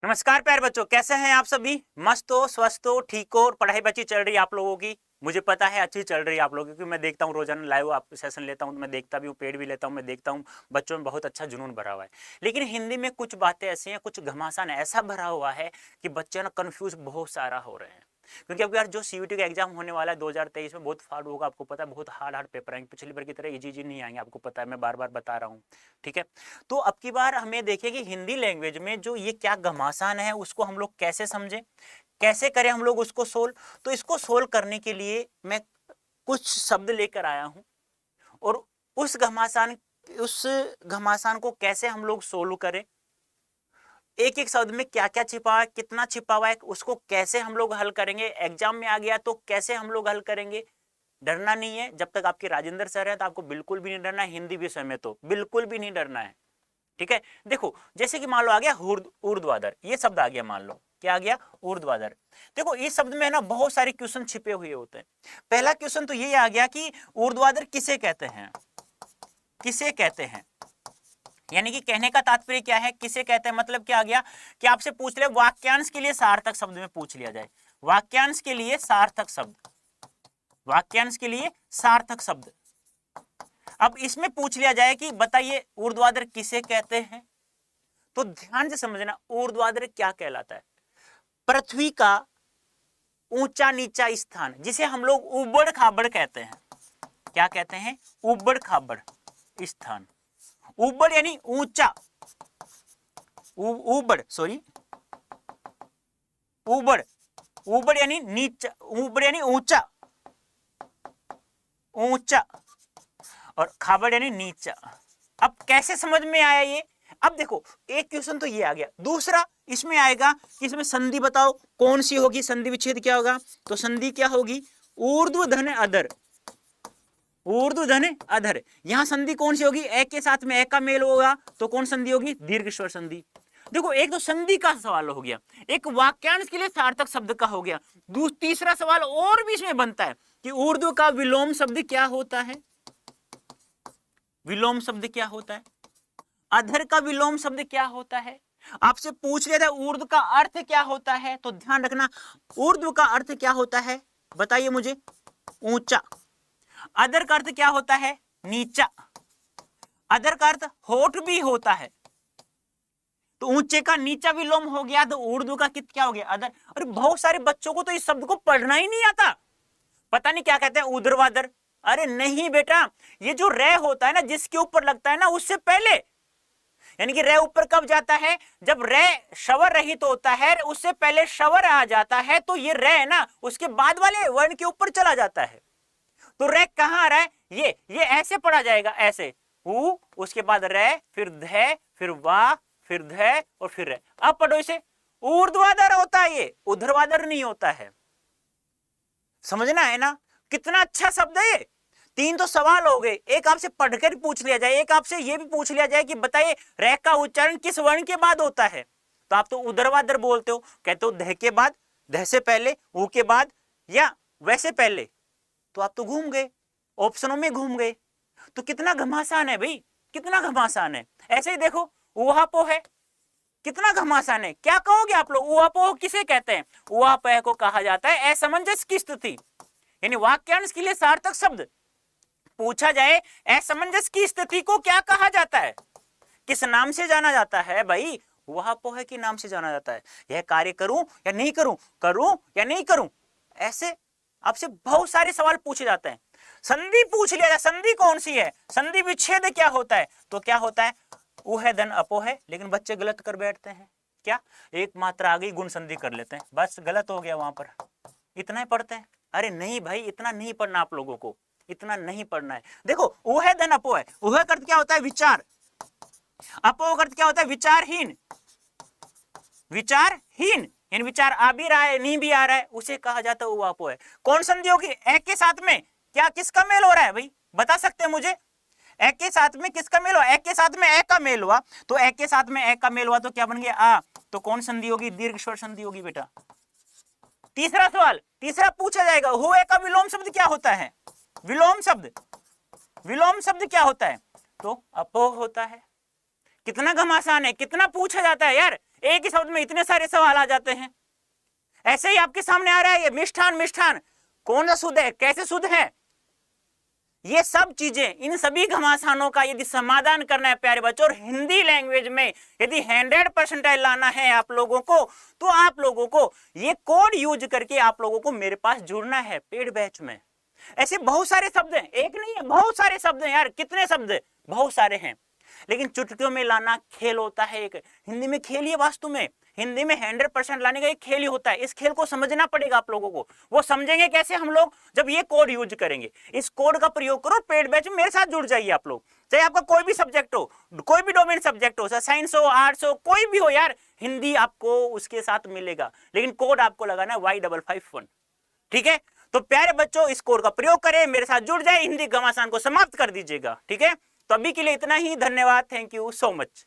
नमस्कार प्यारे बच्चों, कैसे हैं आप सभी? मस्त हो, स्वस्थ हो, ठीक हो और पढ़ाई बच्ची चल रही है आप लोगों की? मुझे पता है अच्छी चल रही है आप लोगों की, क्योंकि मैं देखता हूँ रोजाना लाइव आप सेशन लेता हूँ, मैं देखता भी हूँ, पेड भी लेता हूँ, मैं देखता हूँ बच्चों में बहुत अच्छा जुनून भरा हुआ है। लेकिन हिंदी में कुछ बातें ऐसी हैं, कुछ घमासान ऐसा भरा हुआ है कि बच्चे ना कन्फ्यूज बहुत सारा हो रहे हैं। क्योंकि अब यार जो सीयूटी का एग्जाम होने वाला है 2023 में बहुत हार्ड होगा, आपको पता है, बहुत हार्ड पेपर आएंगे, पिछली बार की तरह इजी नहीं आएंगे, आपको पता है, मैं बार बार बता रहा हूँ। ठीक है, तो अब की बार हमें देखिए कि हिंदी लैंग्वेज में जो ये क्या घमासान है उसको हम लोग कैसे समझें, कैसे करें हम लोग उसको सोल्व। तो इसको सोल्व करने के लिए मैं कुछ शब्द लेकर आया हूं और उस घमासान को कैसे हम लोग सोल्व करें, एक एक शब्द में क्या क्या छिपा है, कितना छिपा हुआ है, उसको कैसे हम लोग हल करेंगे, एग्जाम में आ गया तो कैसे हम लोग हल करेंगे। डरना नहीं है, जब तक आपके राजेंद्र सर है तो आपको बिल्कुल भी नहीं डरना है, हिंदी विषय में तो बिल्कुल भी नहीं डरना है। ठीक है, देखो जैसे कि मान लो आ गया ऊर्ध्वाधर, ये शब्द आ गया, मान लो क्या आ गया, ऊर्ध्वाधर। देखो इस शब्द में ना बहुत सारे क्वेश्चन छिपे हुए होते हैं। पहला क्वेश्चन तो ये आ गया कि ऊर्ध्वाधर किसे कहते हैं, किसे कहते हैं, यानी कि कहने का तात्पर्य क्या है, किसे कहते हैं, मतलब क्या आ गया कि आपसे पूछ ले वाक्यांश के लिए सार्थक शब्द में पूछ लिया जाए, वाक्यांश के लिए सार्थक शब्द, वाक्यांश के लिए सार्थक शब्द। अब इसमें पूछ लिया जाए कि बताइए ऊर्ध्वाधर किसे कहते हैं, तो ध्यान से समझना ऊर्ध्वाधर क्या कहलाता है। पृथ्वी का ऊंचा नीचा स्थान, जिसे हम लोग उबड़ खाबड़ कहते हैं, क्या कहते हैं, उबड़ खाबड़ स्थान। उबड़ यानी ऊंचा, उबड़ सॉरी, उबड़, उबड़ यानी नीचा, उबड़ यानी ऊंचा, ऊंचा, और खाबड़ यानी नीचा। अब कैसे समझ में आया ये? अब देखो एक क्वेश्चन तो ये आ गया, दूसरा इसमें आएगा कि इसमें संधि बताओ कौन सी होगी, संधि विच्छेद क्या होगा, तो संधि क्या होगी, ऊर्ध्व धन अधर, ऊर्ध्व धन अधर। यहां संधि कौन सी होगी, एक के साथ में एक का मेल होगा तो कौन संधि होगी, दीर्घ स्वर संधि। देखो एक तो संधि का सवाल हो गया, एक वाक्यांश के लिए सार्थक शब्द का हो गया, तीसरा सवाल और भी इसमें बनता है कि ऊर्ध्व का विलोम शब्द क्या होता है, विलोम शब्द क्या होता है, अधर का विलोम शब्द क्या होता है। आपसे पूछ लिया था ऊर्ध्व का अर्थ क्या होता है, तो ध्यान रखना ऊर्ध्व का अर्थ क्या होता है, बताइए मुझे, ऊंचा। अधर का अर्थ क्या होता है, नीचा। अधर का अर्थ होठ भी होता है, तो ऊंचे का नीचा विलोम हो गया, तो ऊर्ध्व का क्या हो गया, अधर। और बहुत सारे बच्चों को तो इस शब्द को पढ़ना ही नहीं आता, पता नहीं क्या कहते हैं, ऊर्ध्वाधर। अरे नहीं बेटा, ये जो रे होता है ना, जिसके ऊपर लगता है ना, उससे पहले, यानी कि रे ऊपर कब जाता है, जब रे शवर रहित तो होता है, उससे पहले शवर आ जाता है, तो ये रे है ना, उसके बाद वाले वर्ण के ऊपर चला जाता है। तो रे कहां आ रहा है, ये ऐसे पढ़ा जाएगा, ऐसे ऊ, उसके बाद रे, फिर ध, फिर वा, फिर ध और फिर रे। अब पढ़ो इसे, ऊर्ध्वाधर होता है ये, ऊर्ध्वाधर नहीं होता है। समझना है ना, कितना अच्छा शब्द है ये। तीन तो सवाल हो गए, एक आपसे पढ़कर पूछ लिया जाए, एक आपसे ये भी पूछ लिया जाए कि बताइए रे का उच्चारण किस वर्ण के बाद होता है, तो आप तो ऊर्ध्वाधर बोलते हो, कहते हो ध के बाद, ध से पहले, ऊ के बाद, या वैसे पहले, तो आप तो घूम गए, ऑप्शनों में घूम गए। तो कितना घमासान है भाई, कितना घमासान है। ऐसे ही देखो ऊहापोह है, कितना घमासान है, क्या कहोगे आप लोग, ऊहापोह किसे कहते हैं, ऊहापोह को कहा जाता है असमंजस की स्थिति, यानी वाक्यांश के लिए सार्थक शब्द पूछा जाए, असमंजस की स्थिति को क्या कहा जाता है, किस नाम से जाना जाता है भाई, ऊहापोह के नाम से जाना जाता है। यह कार्य करूं या नहीं करूं, करूं या नहीं करूं, ऐसे आपसे बहुत सारे सवाल पूछे जाते हैं। संधि पूछ लिया जाए, संधि कौन सी है, संधि विच्छेद क्या होता है, तो क्या होता है, ऊ है धन अपो है, लेकिन बच्चे गलत कर बैठते हैं, क्या एक मात्रा आ गई गुण संधि कर लेते हैं, बस गलत हो गया वहां पर, इतना ही पढ़ते हैं। अरे नहीं भाई, इतना नहीं पढ़ना आप लोगों को, इतना नहीं पढ़ना है। देखो ऊ है धन अपो है, ऊ है अर्थ क्या होता है, विचार, अपो अर्थ क्या होता है, विचारहीन, विचारहीन यानी विचार आ भी रहा है नहीं भी आ रहा है, उसे कहा जाता है ऊहापोह है। कौन संधि होगी, एक के साथ में क्या किसका मेल हो रहा है भाई, बता सकते हैं मुझे, एक के साथ में किसका मेल हुआ, एक के साथ में एक का मेल हुआ, तो एक के साथ में एक का मेल हुआ तो क्या बन गया आ, तो कौन संधि होगी, दीर्घ स्वर संधि होगी बेटा। तीसरा सवाल, तीसरा पूछा जाएगा, हुए का विलोम शब्द क्या होता है, विलोम शब्द, विलोम शब्द क्या होता है, तो अपोह होता है। कितना घमासान है, कितना पूछा जाता है यार, एक ही शब्द में इतने सारे सवाल आ जाते हैं। ऐसे ही आपके सामने आ रहा है ये मिष्ठान, मिष्ठान कौन सा शुद्ध है, कैसे शुद्ध है, ये सब चीजें, इन सभी घमासानों का यदि समाधान करना है प्यारे बच्चों, और हिंदी लैंग्वेज में यदि 100% लाना है आप लोगों को, तो आप लोगों को ये कोड यूज करके आप लोगों को मेरे पास जुड़ना है पेड बैच में। ऐसे बहुत सारे शब्द हैं, एक नहीं है, बहुत सारे शब्द हैं यार, कितने शब्द, बहुत सारे हैं, लेकिन चुटकियों में लाना खेल होता है एक। हिंदी में खेल ही है, वास्तव में हिंदी में 100% लाने का एक खेल ही होता है। इस खेल को समझना पड़ेगा आप लोगों को। वो समझेंगे कैसे हम लोग, जब ये कोड यूज करेंगे। इस कोड का प्रयोग करो, पेड बैच में मेरे साथ जुड़ जाइए आप लोग। चाहे आपका कोई भी सब्जेक्ट हो, कोई भी डोमेन सब्जेक्ट हो, साइंस हो, आर्ट्स हो, कोई भी हो यार, हिंदी आपको उसके साथ मिलेगा, लेकिन कोड आपको लगाना है Y551। ठीक है, तो प्यारे बच्चों इस कोड का प्रयोग करें, मेरे साथ जुड़ जाए, हिंदी घमासान को समाप्त कर दीजिएगा। ठीक है, तो अभी के लिए इतना ही, धन्यवाद, थैंक यू सो मच।